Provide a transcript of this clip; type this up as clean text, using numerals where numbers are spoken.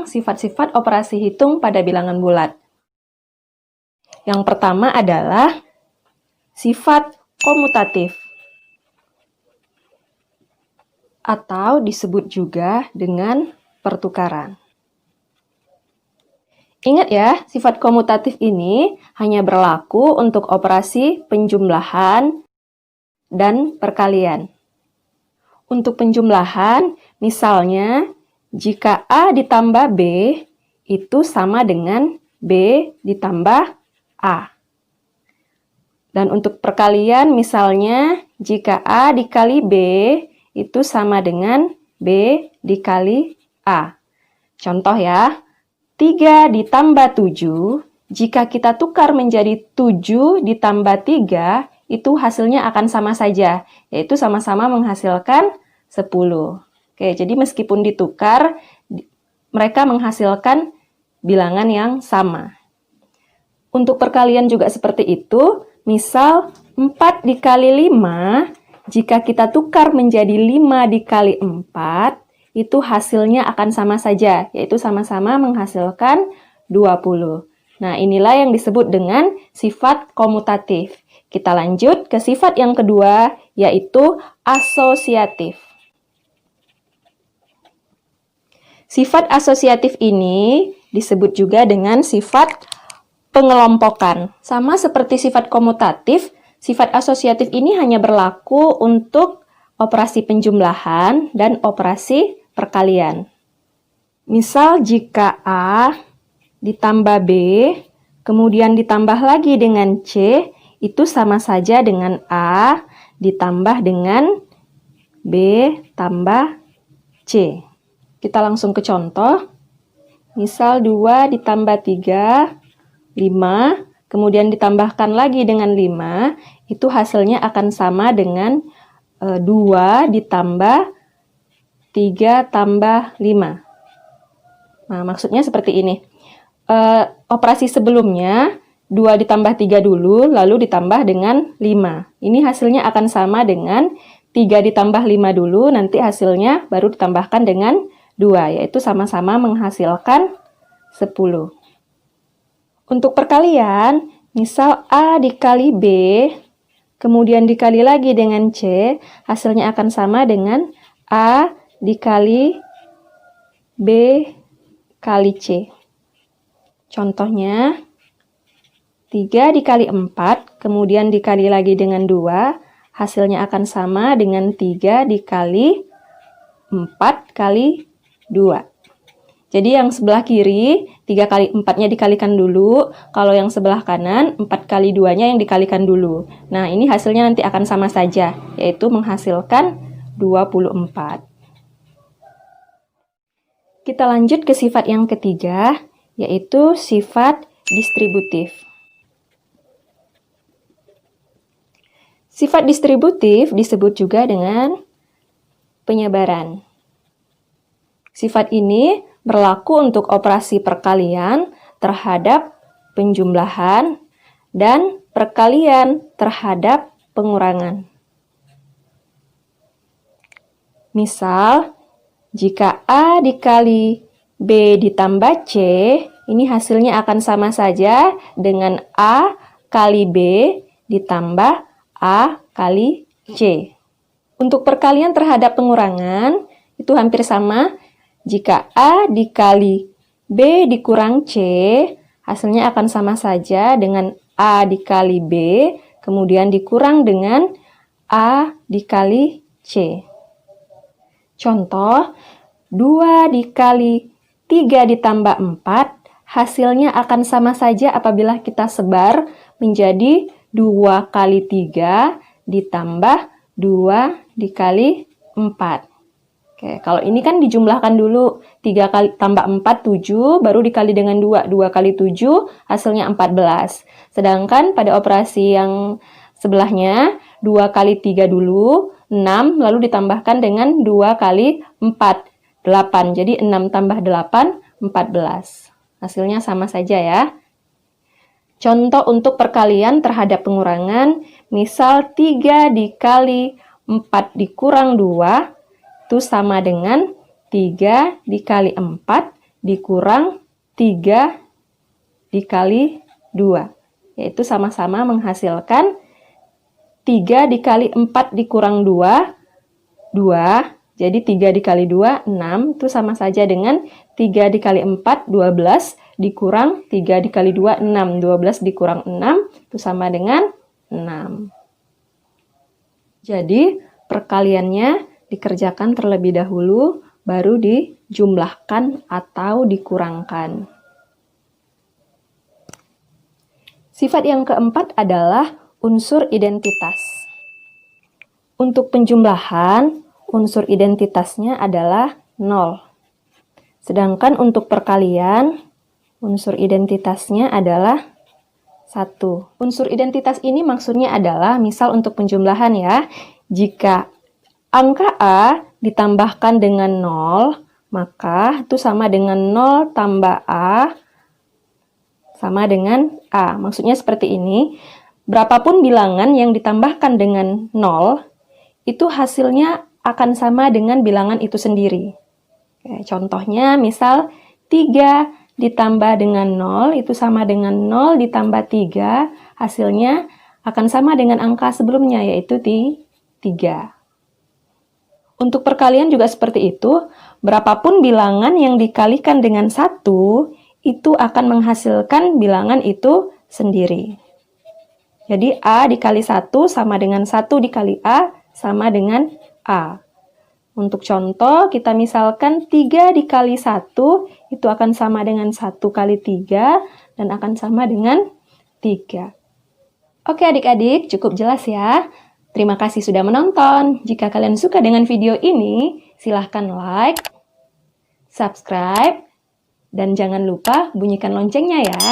tentang sifat-sifat operasi hitung pada bilangan bulat. Yang pertama adalah sifat komutatif, atau disebut juga dengan pertukaran. Ingat ya, sifat komutatif ini hanya berlaku untuk operasi penjumlahan dan perkalian. Untuk penjumlahan, misalnya, jika A ditambah B, itu sama dengan B ditambah A. Dan untuk perkalian, misalnya, jika A dikali B, itu sama dengan B dikali A. Contoh ya, 3 ditambah 7, jika kita tukar menjadi 7 ditambah 3, itu hasilnya akan sama saja, yaitu sama-sama menghasilkan 10. Oke, jadi meskipun ditukar, mereka menghasilkan bilangan yang sama. Untuk perkalian juga seperti itu, misal 4 dikali 5, jika kita tukar menjadi 5 dikali 4, itu hasilnya akan sama saja, yaitu sama-sama menghasilkan 20. Nah, inilah yang disebut dengan sifat komutatif. Kita lanjut ke sifat yang kedua, yaitu asosiatif. Sifat asosiatif ini disebut juga dengan sifat pengelompokan. Sama seperti sifat komutatif, sifat asosiatif ini hanya berlaku untuk operasi penjumlahan dan operasi perkalian. Misal jika A ditambah B, kemudian ditambah lagi dengan C, itu sama saja dengan A ditambah dengan B tambah C. Kita langsung ke contoh. Misal 2 ditambah 3, 5, kemudian ditambahkan lagi dengan 5, itu hasilnya akan sama dengan 2 ditambah 3 tambah 5. Nah, maksudnya seperti ini. Operasi sebelumnya, 2 ditambah 3 dulu, lalu ditambah dengan 5. Ini hasilnya akan sama dengan 3 ditambah 5 dulu, nanti hasilnya baru ditambahkan dengan 2, yaitu sama-sama menghasilkan 10. Untuk perkalian, misal A dikali B, kemudian dikali lagi dengan C, hasilnya akan sama dengan A dikali B kali C. Contohnya, 3 dikali 4, kemudian dikali lagi dengan 2, hasilnya akan sama dengan 3 dikali 4 kali 2. Jadi yang sebelah kiri, 3 kali 4-nya dikalikan dulu. Kalau yang sebelah kanan, 4 kali 2-nya yang dikalikan dulu. Nah, ini hasilnya nanti akan sama saja, yaitu menghasilkan 24. Kita lanjut ke sifat yang ketiga, yaitu sifat distributif. Sifat distributif disebut juga dengan penyebaran. Sifat ini berlaku untuk operasi perkalian terhadap penjumlahan dan perkalian terhadap pengurangan. Misal, jika A dikali B ditambah C, ini hasilnya akan sama saja dengan A kali B ditambah A kali C. Untuk perkalian terhadap pengurangan, itu hampir sama. Jika A dikali B dikurang C, hasilnya akan sama saja dengan A dikali B, kemudian dikurang dengan A dikali C. Contoh, 2 dikali 3 ditambah 4, hasilnya akan sama saja apabila kita sebar menjadi 2 kali 3 ditambah 2 dikali 4. Oke, kalau ini kan dijumlahkan dulu, 3 kali tambah 4, 7, baru dikali dengan 2, 2 kali 7, hasilnya 14. Sedangkan pada operasi yang sebelahnya, 2 kali 3 dulu, 6, lalu ditambahkan dengan 2 kali 4, 8. Jadi 6 tambah 8, 14. Hasilnya sama saja ya. Contoh untuk perkalian terhadap pengurangan, misal 3 dikali 4 dikurang 2, itu sama dengan 3 dikali 4 dikurang 3 dikali 2. Yaitu sama-sama menghasilkan 3 dikali 4 dikurang 2, 2. Jadi 3 dikali 2, 6. Itu sama saja dengan 3 dikali 4, 12. Dikurang 3 dikali 2, 6. 12 dikurang 6, itu sama dengan 6. Jadi, perkaliannya dikerjakan terlebih dahulu, baru dijumlahkan atau dikurangkan. Sifat yang keempat adalah unsur identitas. Untuk penjumlahan, unsur identitasnya adalah 0. Sedangkan untuk perkalian, unsur identitasnya adalah 1. Unsur identitas ini maksudnya adalah, misal untuk penjumlahan ya, jika angka A ditambahkan dengan 0, maka itu sama dengan 0 tambah A sama dengan A. Maksudnya seperti ini, berapapun bilangan yang ditambahkan dengan 0, itu hasilnya akan sama dengan bilangan itu sendiri. Oke, contohnya misal 3 ditambah dengan 0 itu sama dengan 0 ditambah 3, hasilnya akan sama dengan angka sebelumnya, yaitu 3. Untuk perkalian juga seperti itu, berapapun bilangan yang dikalikan dengan 1, itu akan menghasilkan bilangan itu sendiri. Jadi A dikali 1 sama dengan 1 dikali A sama dengan A. Untuk contoh, kita misalkan 3 dikali 1, itu akan sama dengan 1 kali 3, dan akan sama dengan 3. Oke adik-adik, cukup jelas ya. Terima kasih sudah menonton. Jika kalian suka dengan video ini, silahkan like, subscribe, dan jangan lupa bunyikan loncengnya ya.